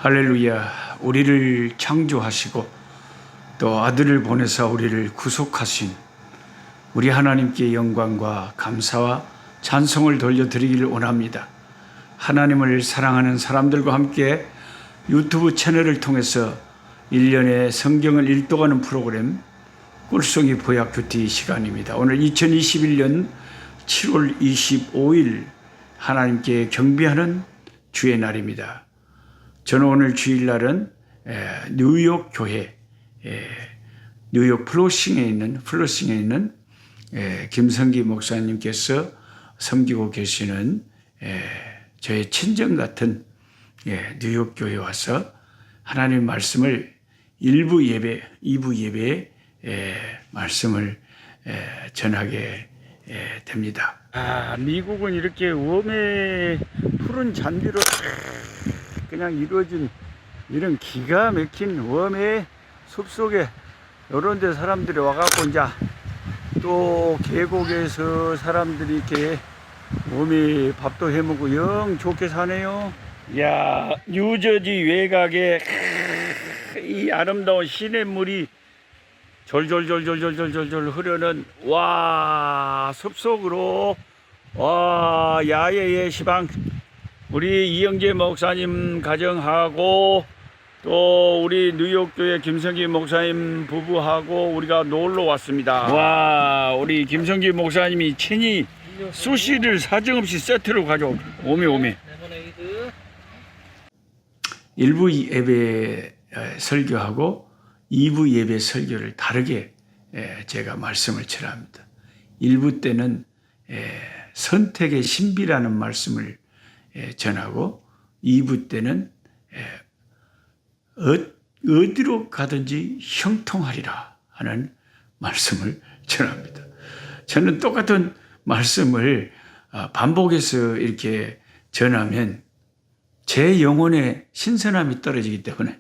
할렐루야. 우리를 창조하시고 또 아들을 보내사 우리를 구속하신 우리 하나님께 영광과 감사와 찬송을 돌려드리기를 원합니다. 하나님을 사랑하는 사람들과 함께 유튜브 채널을 통해서 1년에 성경을 읽도가는 프로그램 꿀송이 보약 큐티 시간입니다. 오늘 2021년 7월 25일 하나님께 경배하는 주의 날입니다. 저는 오늘 주일날은 뉴욕 교회, 뉴욕 플러싱에 있는 김성기 목사님께서 섬기고 계시는 저의 친정 같은 뉴욕 교회에 와서 하나님의 말씀을 1부 예배, 2부 예배에 말씀을 전하게 됩니다. 미국은 이렇게 웜에 푸른 잔디로 그냥 이루어진 이런 기가 막힌 웜의 숲속에 이런 데 사람들이 와갖고 이제 또 계곡에서 사람들이 이렇게 웜에 밥도 해먹고 영 좋게 사네요. 야, 뉴저지 외곽에 이 아름다운 시냇물이 졸졸졸졸졸졸졸 흐르는 와 숲속으로 와 야외의 시방 우리 이영재 목사님 가정하고 또 우리 뉴욕교회 김성기 목사님 부부하고 우리가 놀러 왔습니다. 와 우리 김성기 목사님이 친히 수시를 사정없이 세트로 가져오메 1부 예배 설교하고 2부 예배 설교를 다르게 제가 말씀을 전합니다. 1부 때는 선택의 신비라는 말씀을 전하고 2부 때는 어디로 가든지 형통하리라 하는 말씀을 전합니다. 저는 똑같은 말씀을 반복해서 이렇게 전하면 제 영혼에 신선함이 떨어지기 때문에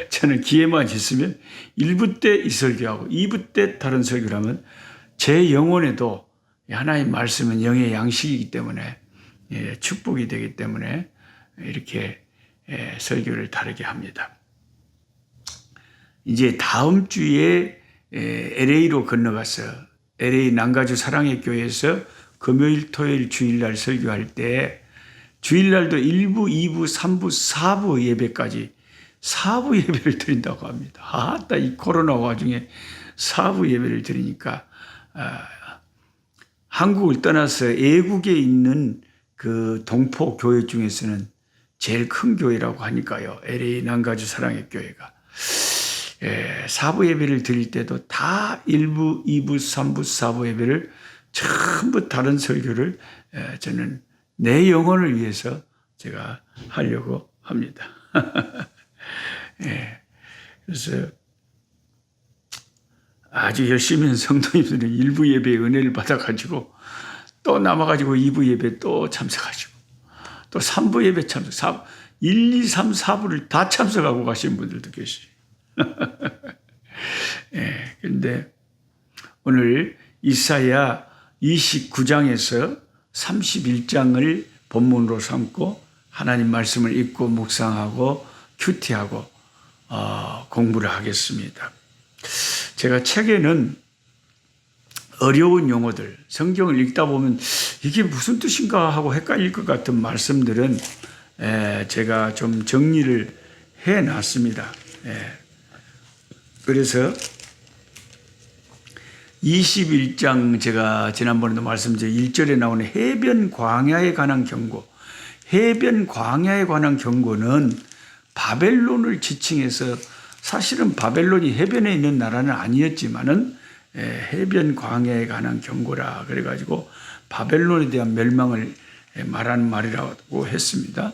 저는 기회만 있으면 1부 때 이 설교하고 2부 때 다른 설교를 하면 제 영혼에도 하나님의 말씀은 영의 양식이기 때문에 축복이 되기 때문에 이렇게 설교를 다르게 합니다. 이제 다음 주에 LA로 건너가서 LA 남가주 사랑의 교회에서 금요일, 토요일, 주일날 설교할 때 주일날도 1부, 2부, 3부, 4부 예배까지 4부 예배를 드린다고 합니다. 아따 이 코로나 와중에 4부 예배를 드리니까 한국을 떠나서 애국에 있는 그 동포 교회 중에서는 제일 큰 교회라고 하니까요. LA 남가주 사랑의 교회가 4부 예배를 드릴 때도 다 1부, 2부, 3부, 4부 예배를 전부 다른 설교를 저는 내 영혼을 위해서 제가 하려고 합니다. 그래서 아주 열심히 하는 성도님들은 1부 예배의 은혜를 받아가지고 또 남아가지고 2부 예배 또 참석하시고 또 3부 예배 참석, 1, 2, 3, 4부를 다 참석하고 가시는 분들도 계시죠. 그런데 오늘 이사야 29장에서 31장을 본문으로 삼고 하나님 말씀을 읽고 묵상하고 큐티하고 공부를 하겠습니다. 제가 책에는 어려운 용어들, 성경을 읽다 보면 이게 무슨 뜻인가 하고 헷갈릴 것 같은 말씀들은 제가 좀 정리를 해놨습니다. 그래서 21장 제가 지난번에도 말씀드린 1절에 나오는 해변 광야에 관한 경고. 해변 광야에 관한 경고는 바벨론을 지칭해서 사실은 바벨론이 해변에 있는 나라는 아니었지만은 해변 광야에 관한 경고라 그래가지고 바벨론에 대한 멸망을 말하는 말이라고 했습니다.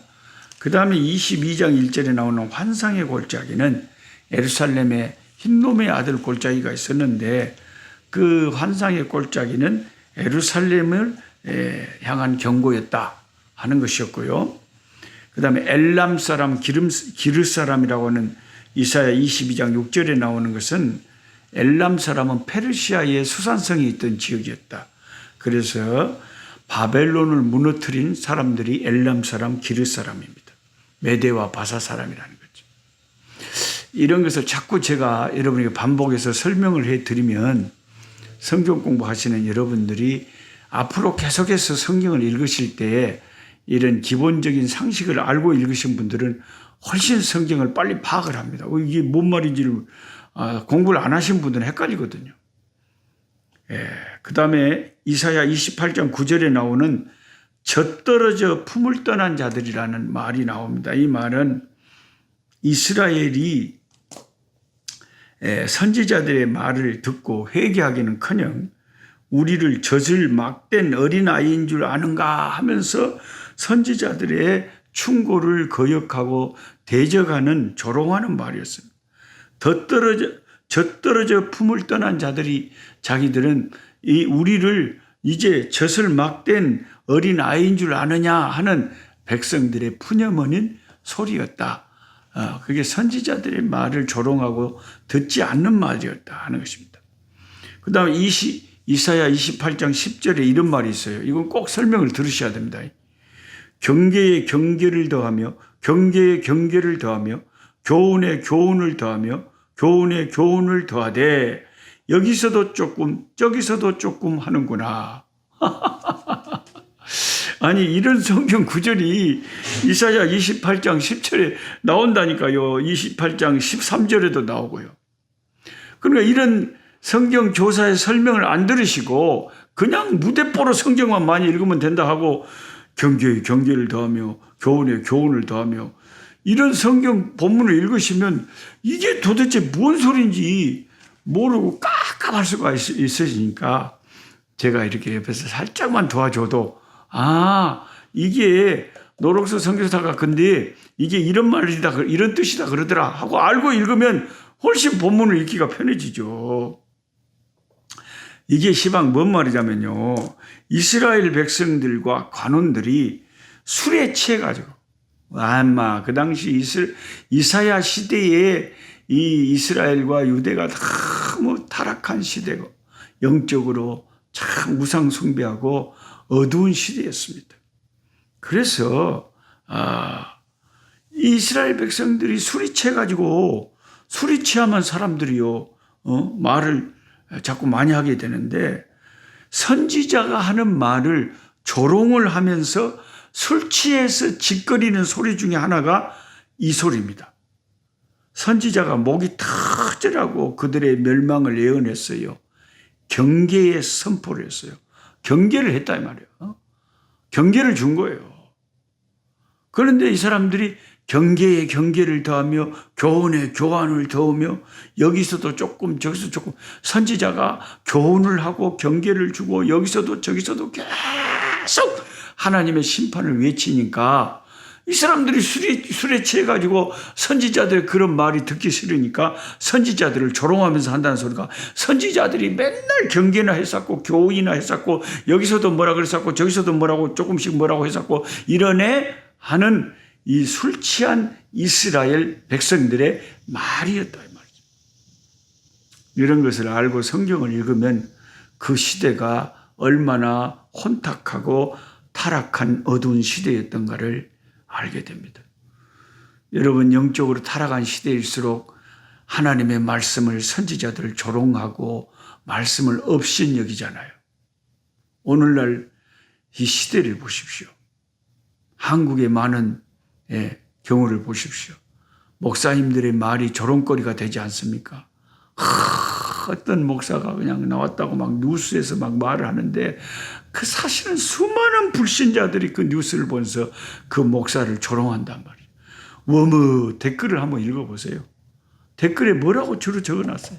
그 다음에 22장 1절에 나오는 환상의 골짜기는 예루살렘에 흰놈의 아들 골짜기가 있었는데 그 환상의 골짜기는 예루살렘을 향한 경고였다 하는 것이었고요. 그 다음에 엘람 사람, 기르 사람이라고 하는 이사야 22장 6절에 나오는 것은 엘람 사람은 페르시아의 수산성이 있던 지역이었다. 그래서 바벨론을 무너뜨린 사람들이 엘람 사람, 기르 사람입니다. 메대와 바사 사람이라는 거죠. 이런 것을 자꾸 제가 여러분에게 반복해서 설명을 해드리면 성경 공부하시는 여러분들이 앞으로 계속해서 성경을 읽으실 때 이런 기본적인 상식을 알고 읽으신 분들은 훨씬 성경을 빨리 파악을 합니다. 이게 뭔 말인지를 공부를 안 하신 분들은 헷갈리거든요. 그 다음에 이사야 28장 9절에 나오는 젖떨어져 품을 떠난 자들이라는 말이 나옵니다. 이 말은 이스라엘이 선지자들의 말을 듣고 회개하기는커녕 우리를 젖을 막된 어린아이인 줄 아는가 하면서 선지자들의 충고를 거역하고 대적하는 조롱하는 말이었습니다. 젖떨어져 품을 떠난 자들이 자기들은 우리를 이제 젖을 막된 어린아이인 줄 아느냐 하는 백성들의 푸념하는 소리였다. 그게 선지자들의 말을 조롱하고 듣지 않는 말이었다 하는 것입니다. 그 다음에 이사야 28장 10절에 이런 말이 있어요. 이건 꼭 설명을 들으셔야 됩니다. 경계에 경계를 더하며 경계에 경계를 더하며 교훈에 교훈을 더하며 교훈에 교훈을 더하되 여기서도 조금 저기서도 조금 하는구나. 아니 이런 성경 구절이 이사야 28장 10절에 나온다니까요. 28장 13절에도 나오고요. 그러니까 이런 성경 조사의 설명을 안 들으시고 그냥 무대뽀로 성경만 많이 읽으면 된다 하고 경계에 경계를 더하며 교훈에 교훈을 더하며 이런 성경 본문을 읽으시면 이게 도대체 뭔 소리인지 모르고 깝깝할 수가 있으시니까 제가 이렇게 옆에서 살짝만 도와줘도 이게 노록서 선교사가 근데 이게 이런 말이다 이런 뜻이다 그러더라 하고 알고 읽으면 훨씬 본문을 읽기가 편해지죠. 이게 시방 뭔 말이냐면요. 이스라엘 백성들과 관원들이 술에 취해가지고 그 당시 이사야 시대에 이 이스라엘과 유대가 너무 타락한 시대고 영적으로 참 우상 숭배하고 어두운 시대였습니다. 그래서 이스라엘 백성들이 술이 취해가지고 술이 취하면 사람들이요 말을 자꾸 많이 하게 되는데 선지자가 하는 말을 조롱을 하면서 술 취해서 짓거리는 소리 중에 하나가 이 소리입니다. 선지자가 목이 터지라고 그들의 멸망을 예언했어요. 경계에 선포를 했어요. 경계를 했다 이 말이에요. 경계를 준 거예요. 그런데 이 사람들이 경계에 경계를 더하며 교훈에 교훈을 더하며 여기서도 조금 저기서 조금 선지자가 교훈을 하고 경계를 주고 여기서도 저기서도 계속 하나님의 심판을 외치니까 이 사람들이 술에 취해가지고 선지자들의 그런 말이 듣기 싫으니까 선지자들을 조롱하면서 한다는 소리가 선지자들이 맨날 경계나 했었고 교훈이나 했었고 여기서도 뭐라 그랬었고 저기서도 뭐라고 조금씩 뭐라고 했었고 이러네 하는 이 술 취한 이스라엘 백성들의 말이었다 이 말이죠. 이런 것을 알고 성경을 읽으면 그 시대가 얼마나 혼탁하고 타락한 어두운 시대였던가를 알게 됩니다. 여러분 영적으로 타락한 시대일수록 하나님의 말씀을 선지자들을 조롱하고 말씀을 업신여기잖아요. 오늘날 이 시대를 보십시오. 한국의 많은 경우를 보십시오. 목사님들의 말이 조롱거리가 되지 않습니까? 어떤 목사가 그냥 나왔다고 막 뉴스에서 막 말을 하는데 그 사실은 수많은 불신자들이 그 뉴스를 보면서 그 목사를 조롱한단 말이에요. 워머 댓글을 한번 읽어보세요. 댓글에 뭐라고 주로 적어놨어요.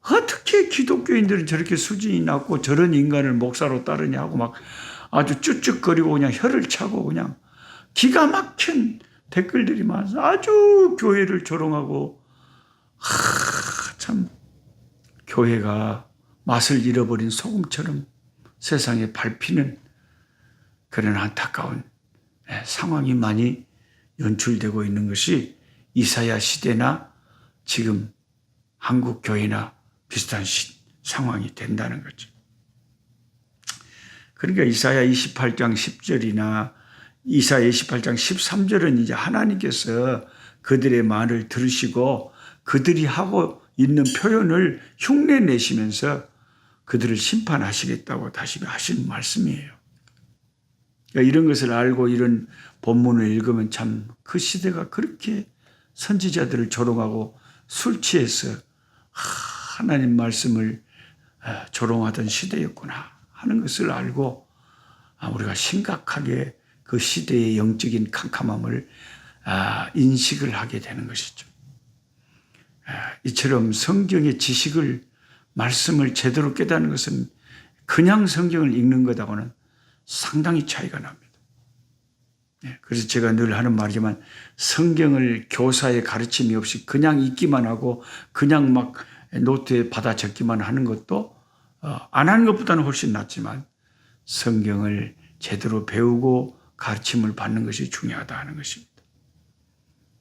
어떻게 기독교인들은 저렇게 수준이 낮고 저런 인간을 목사로 따르냐 하고 막 아주 쭈쭈거리고 그냥 혀를 차고 그냥 기가 막힌 댓글들이 많아서 아주 교회를 조롱하고 참 교회가 맛을 잃어버린 소금처럼 세상에 밟히는 그런 안타까운 상황이 많이 연출되고 있는 것이 이사야 시대나 지금 한국 교회나 비슷한 상황이 된다는 거죠. 그러니까 이사야 28장 10절이나 이사야 28장 13절은 이제 하나님께서 그들의 말을 들으시고 그들이 하고 있는 표현을 흉내 내시면서 그들을 심판하시겠다고 다시 하신 말씀이에요. 그러니까 이런 것을 알고 이런 본문을 읽으면 참 그 시대가 그렇게 선지자들을 조롱하고 술 취해서 하나님 말씀을 조롱하던 시대였구나 하는 것을 알고 우리가 심각하게 그 시대의 영적인 캄캄함을 인식을 하게 되는 것이죠. 이처럼 성경의 지식을 말씀을 제대로 깨닫는 것은 그냥 성경을 읽는 것하고는 상당히 차이가 납니다. 그래서 제가 늘 하는 말이지만 성경을 교사의 가르침이 없이 그냥 읽기만 하고 그냥 막 노트에 받아 적기만 하는 것도 안 하는 것보다는 훨씬 낫지만 성경을 제대로 배우고 가르침을 받는 것이 중요하다 하는 것입니다.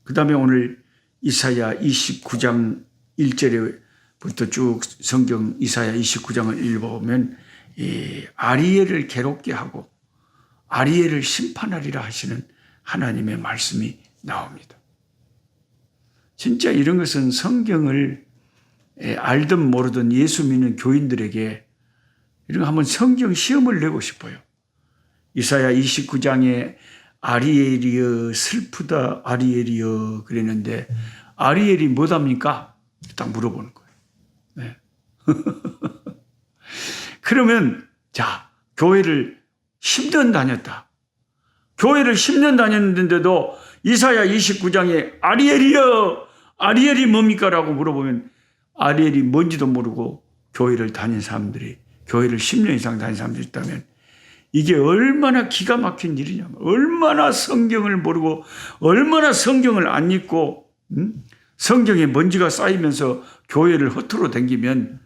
그 다음에 오늘 이사야 29장 1절부터 쭉 성경 이사야 29장을 읽어보면 이 아리엘을 괴롭게 하고 아리엘을 심판하리라 하시는 하나님의 말씀이 나옵니다. 진짜 이런 것은 성경을 알든 모르든 예수 믿는 교인들에게 이런 거 한번 성경 시험을 내고 싶어요. 이사야 29장에 아리엘이여 슬프다 아리엘이여 그랬는데 아리엘이 뭐답니까? 딱 물어보는 거예요. 네. 그러면 자 교회를 10년 다녔다. 교회를 10년 다녔는데도 이사야 29장에 아리엘이여 아리엘이 뭡니까? 라고 물어보면 아리엘이 뭔지도 모르고 교회를 다닌 사람들이 교회를 10년 이상 다닌 사람들이 있다면 이게 얼마나 기가 막힌 일이냐면 얼마나 성경을 모르고 얼마나 성경을 안 읽고 성경에 먼지가 쌓이면서 교회를 허투루 댕기면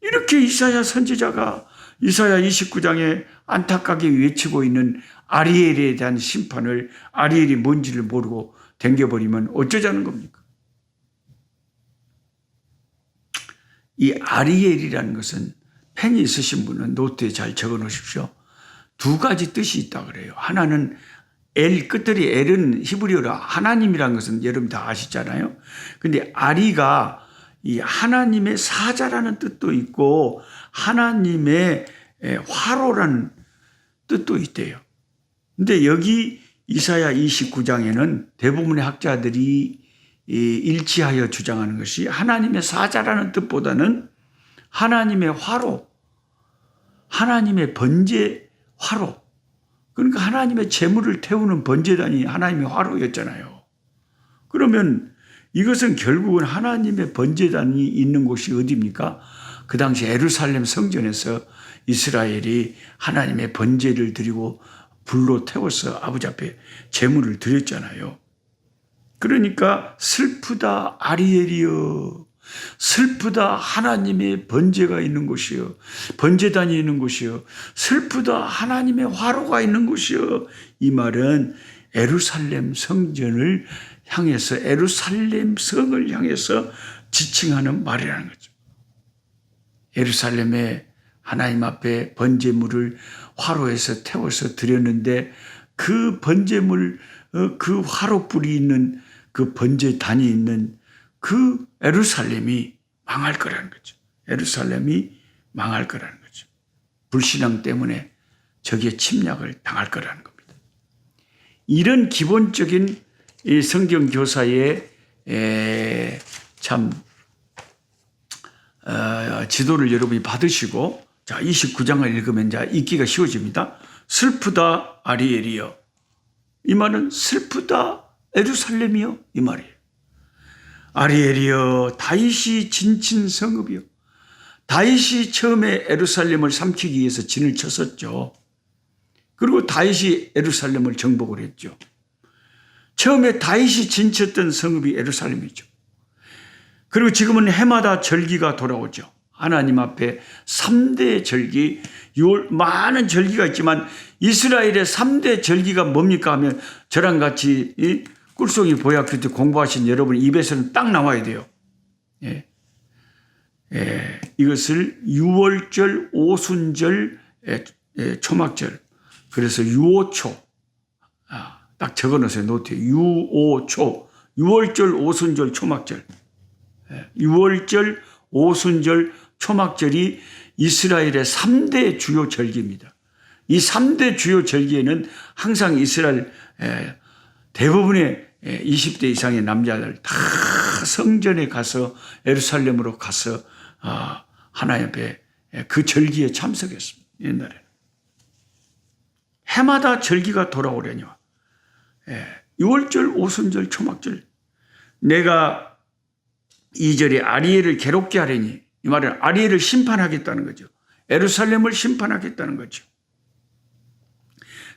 이렇게 이사야 선지자가 이사야 29장에 안타깝게 외치고 있는 아리엘에 대한 심판을 아리엘이 뭔지를 모르고 댕겨버리면 어쩌자는 겁니까? 이 아리엘이라는 것은 펜이 있으신 분은 노트에 잘 적어 놓으십시오. 두 가지 뜻이 있다 그래요. 하나는 엘, 끝들이 엘은 히브리어로 하나님이라는 것은 여러분 다 아시잖아요. 근데 아리가 이 하나님의 사자라는 뜻도 있고 하나님의 화로라는 뜻도 있대요. 근데 여기 이사야 29장에는 대부분의 학자들이 일치하여 주장하는 것이 하나님의 사자라는 뜻보다는 하나님의 화로, 하나님의 번제 화로, 그러니까 하나님의 재물을 태우는 번제단이 하나님의 화로였잖아요. 그러면 이것은 결국은 하나님의 번제단이 있는 곳이 어디입니까? 그 당시 예루살렘 성전에서 이스라엘이 하나님의 번제를 드리고 불로 태워서 아버지 앞에 제물을 드렸잖아요. 그러니까 슬프다 아리엘이여, 슬프다 하나님의 번제가 있는 곳이여, 번제단이 있는 곳이여, 슬프다 하나님의 화로가 있는 곳이여. 이 말은 예루살렘 성전을 향해서 예루살렘 성을 향해서 지칭하는 말이라는 거죠. 예루살렘에 하나님 앞에 번제물을 화로에서 태워서 드렸는데 그 번제물, 그 화로불이 있는 그 번제단이 있는 그 예루살렘이 망할 거라는 거죠. 예루살렘이 망할 거라는 거죠. 불신앙 때문에 적의 침략을 당할 거라는 겁니다. 이런 기본적인 이 성경 교사의 참 지도를 여러분이 받으시고 자 29장을 읽으면 이제 읽기가 쉬워집니다. 슬프다 아리엘이여, 이 말은 슬프다 예루살렘이여 이 말이에요. 아리엘이여 다윗이 진친 성읍이여. 다윗이 처음에 예루살렘을 삼키기 위해서 진을 쳤었죠. 그리고 다윗이 예루살렘을 정복을 했죠. 처음에 다윗이 진쳤던 성읍이 예루살렘이죠. 그리고 지금은 해마다 절기가 돌아오죠. 하나님 앞에 3대 절기, 많은 절기가 있지만 이스라엘의 3대 절기가 뭡니까 하면 저랑 같이 이 꿀송이 보약교 때 공부하신 여러분 입에서는 딱 나와야 돼요. 이것을 유월절, 오순절, 초막절, 그래서 유오초, 딱 적어놓으세요. 노트에. 유오초. 유월절, 오순절, 초막절. 6월절, 오순절, 초막절이 이스라엘의 3대 주요 절기입니다. 이 3대 주요 절기에는 항상 이스라엘 대부분의 20대 이상의 남자들 다 성전에 가서 예루살렘으로 가서 하나님 앞에 그 절기에 참석했습니다. 옛날에. 해마다 절기가 돌아오려니와 6월절, 오순절, 초막절 내가 2절에 아리엘을 괴롭게 하려니 이 말은 아리엘을 심판하겠다는 거죠. 예루살렘을 심판하겠다는 거죠.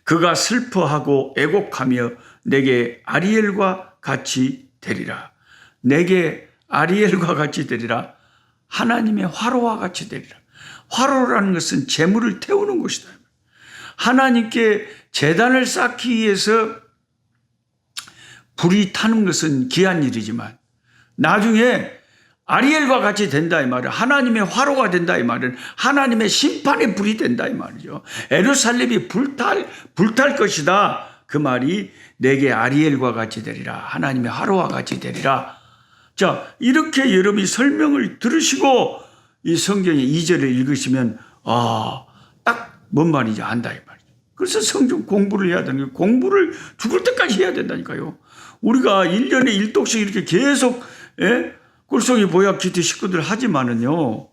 그가 슬퍼하고 애곡하며 내게 아리엘과 같이 되리라. 내게 아리엘과 같이 되리라. 하나님의 화로와 같이 되리라. 화로라는 것은 재물을 태우는 것이다. 하나님께 제단을 쌓기 위해서 불이 타는 것은 귀한 일이지만 나중에 아리엘과 같이 된다 이 말은 하나님의 화로가 된다 이 말은 하나님의 심판의 불이 된다 이 말이죠. 예루살렘이 불탈 것이다. 그 말이 내게 아리엘과 같이 되리라. 하나님의 화로와 같이 되리라. 자, 이렇게 여러분이 설명을 들으시고 이 성경의 2절을 읽으시면 딱 뭔 말인지 안다 이 말이죠. 그래서 성경 공부를 해야 되는 거예요. 공부를 죽을 때까지 해야 된다니까요. 우리가 1년에 1독씩 이렇게 계속 꿀송이 보약 기트 식구들 하지만은요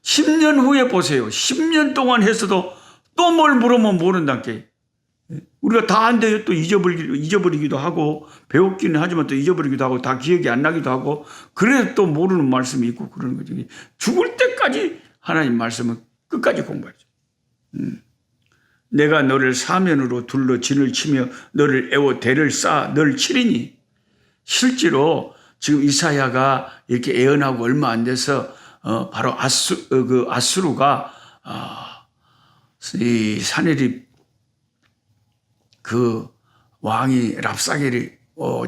10년 후에 보세요. 10년 동안 했어도 또 뭘 물으면 모른다니까. 우리가 다 안 돼요. 또 잊어버리기도 하고 배웠기는 하지만 또 잊어버리기도 하고 다 기억이 안 나기도 하고 그래도 또 모르는 말씀이 있고 그러는 거죠. 죽을 때까지 하나님 말씀은 끝까지 공부하죠. 내가 너를 사면으로 둘러 진을 치며 너를 애워 대를 쌓아 너를 치리니. 실제로 지금 이사야가 이렇게 예언하고 얼마 안 돼서 바로 아수르가 이 사네립 그 왕이 랍사게리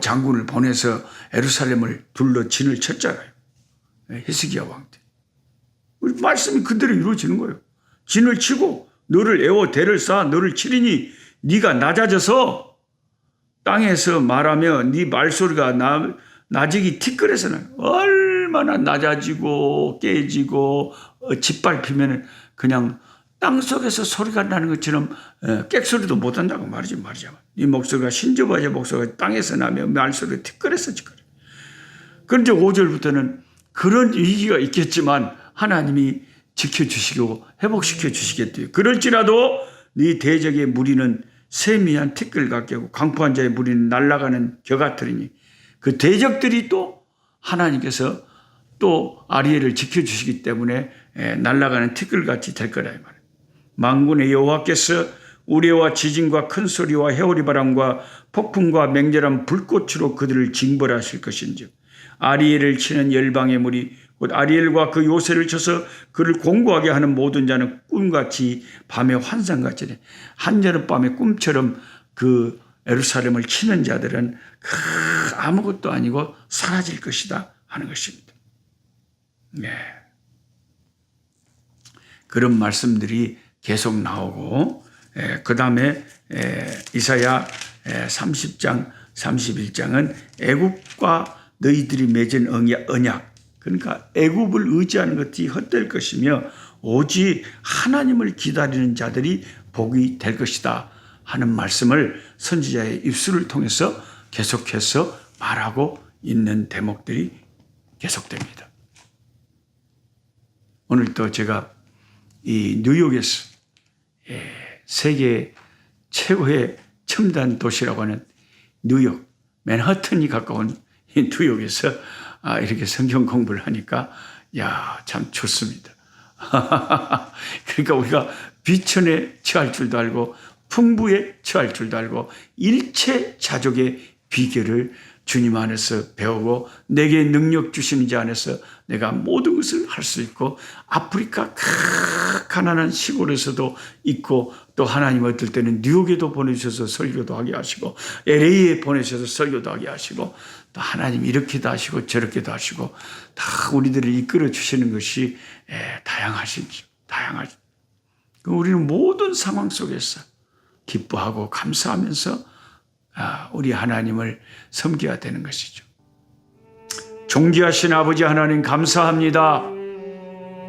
장군을 보내서 예루살렘을 둘러 진을 쳤잖아요. 히스기야 왕 때. 말씀이 그대로 이루어지는 거예요. 진을 치고 너를 애워 대를 쌓아 너를 치리니 네가 낮아져서 땅에서 말하며 네 말소리가 나직이 티끌에서는 얼마나 낮아지고 깨지고 짓밟히면 그냥 땅속에서 소리가 나는 것처럼 객소리도 못한다고 말이죠. 네 목소리가 신저바의 목소리가 땅에서 나며 말소리가 티끌에서 지거려. 그런데 5절부터는 그런 위기가 있겠지만 하나님이 지켜주시고 회복시켜 주시겠대요. 그럴지라도 네 대적의 무리는 세미한 티끌 같고 강포한 자의 무리는 날아가는 겨 같으리니 그 대적들이 또 하나님께서 또 아리엘을 지켜주시기 때문에 날아가는 티끌같이 될 거라 이 말이에요. 만군의 여호와께서 우레와 지진과 큰 소리와 해오리 바람과 폭풍과 맹렬한 불꽃으로 그들을 징벌하실 것인즉 아리엘을 치는 열방의 무리 곧 아리엘과 그 요새를 쳐서 그를 공고하게 하는 모든 자는 꿈같이 밤의 환상같이 한여름밤의 꿈처럼 그 예루살렘을 치는 자들은 아무것도 아니고 사라질 것이다 하는 것입니다. 네. 그런 말씀들이 계속 나오고 그 다음에 이사야 30장 31장은 애굽과 너희들이 맺은 언약 그러니까 애굽을 의지하는 것이 헛될 것이며 오직 하나님을 기다리는 자들이 복이 될 것이다 하는 말씀을 선지자의 입술을 통해서 계속해서 말하고 있는 대목들이 계속됩니다. 오늘 또 제가 이 뉴욕에서 세계 최고의 첨단 도시라고 하는 뉴욕, 맨하튼이 가까운 이 뉴욕에서 이렇게 성경 공부를 하니까 참 좋습니다. 그러니까 우리가 비천에 처할 줄도 알고 풍부에 처할 줄도 알고 일체 자족의 비결을 주님 안에서 배우고 내게 능력 주시는 자 안에서 내가 모든 것을 할 수 있고 아프리카 가난한 시골에서도 있고 또 하나님 어떨 때는 뉴욕에도 보내주셔서 설교도 하게 하시고 LA에 보내셔서 설교도 하게 하시고 또 하나님 이렇게도 하시고 저렇게도 하시고 다 우리들을 이끌어 주시는 것이 다양하시죠. 우리는 모든 상황 속에서 기뻐하고 감사하면서 우리 하나님을 섬겨야 되는 것이죠. 존귀하신 아버지 하나님 감사합니다.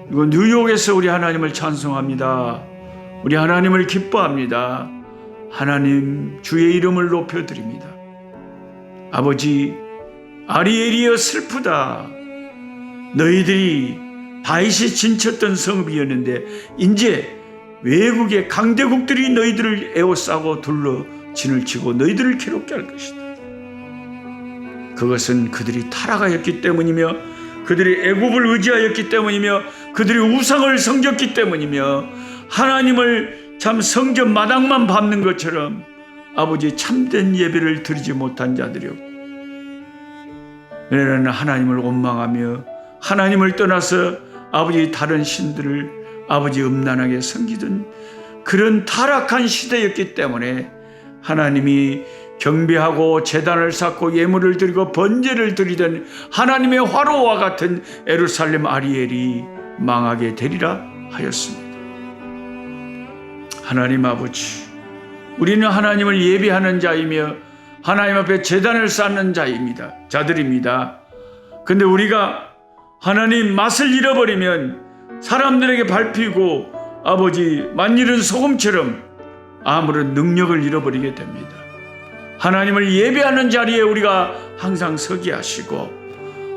그리고 뉴욕에서 우리 하나님을 찬송합니다. 우리 하나님을 기뻐합니다. 하나님 주의 이름을 높여드립니다. 아버지, 아리엘이여 슬프다. 너희들이 다윗이 진쳤던 성읍이었는데 이제 외국의 강대국들이 너희들을 에워싸고 둘러 진을 치고 너희들을 괴롭게 할 것이다. 그것은 그들이 타락하였기 때문이며 그들이 애굽을 의지하였기 때문이며 그들이 우상을 섬겼기 때문이며 하나님을 참 성전 마당만 밟는 것처럼 아버지 참된 예배를 드리지 못한 자들이었고, 너희는 하나님을 원망하며 하나님을 떠나서 아버지 다른 신들을 아버지 음란하게 섬기던 그런 타락한 시대였기 때문에 하나님이 경배하고 제단을 쌓고 예물을 드리고 번제를 드리던 하나님의 화로와 같은 예루살렘 아리엘이 망하게 되리라 하였습니다. 하나님 아버지, 우리는 하나님을 예배하는 자이며 하나님 앞에 제단을 쌓는 자들입니다. 근데 우리가 하나님 맛을 잃어버리면 사람들에게 밟히고 아버지 만일은 소금처럼 아무런 능력을 잃어버리게 됩니다. 하나님을 예배하는 자리에 우리가 항상 서게 하시고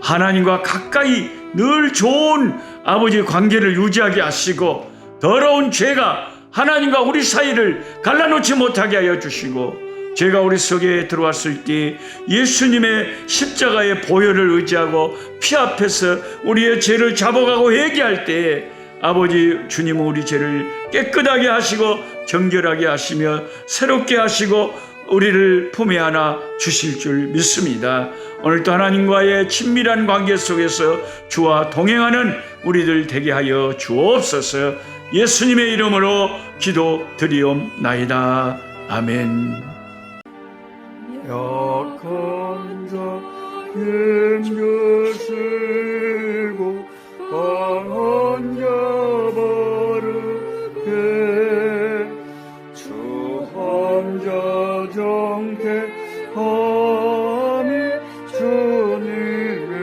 하나님과 가까이 늘 좋은 아버지 관계를 유지하게 하시고 더러운 죄가 하나님과 우리 사이를 갈라놓지 못하게 하여 주시고, 죄가 우리 속에 들어왔을 때 예수님의 십자가의 보혈을 의지하고 피 앞에서 우리의 죄를 잡아가고 회개할 때 아버지 주님은 우리 죄를 깨끗하게 하시고 정결하게 하시며 새롭게 하시고 우리를 품에 안아 주실 줄 믿습니다. 오늘도 하나님과의 친밀한 관계 속에서 주와 동행하는 우리들 되게 하여 주옵소서. 예수님의 이름으로 기도드리옵나이다. 아멘. 약한 자 힘주시고 강한 자 바르게 주 환자 정택함이 주님의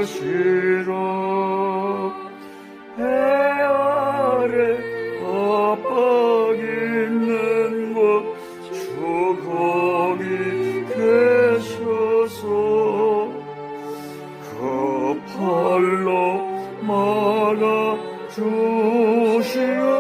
뜻이라. 해 아래 압박 있는 곳 주 거기 계셔서 그 팔로 막아 주시오.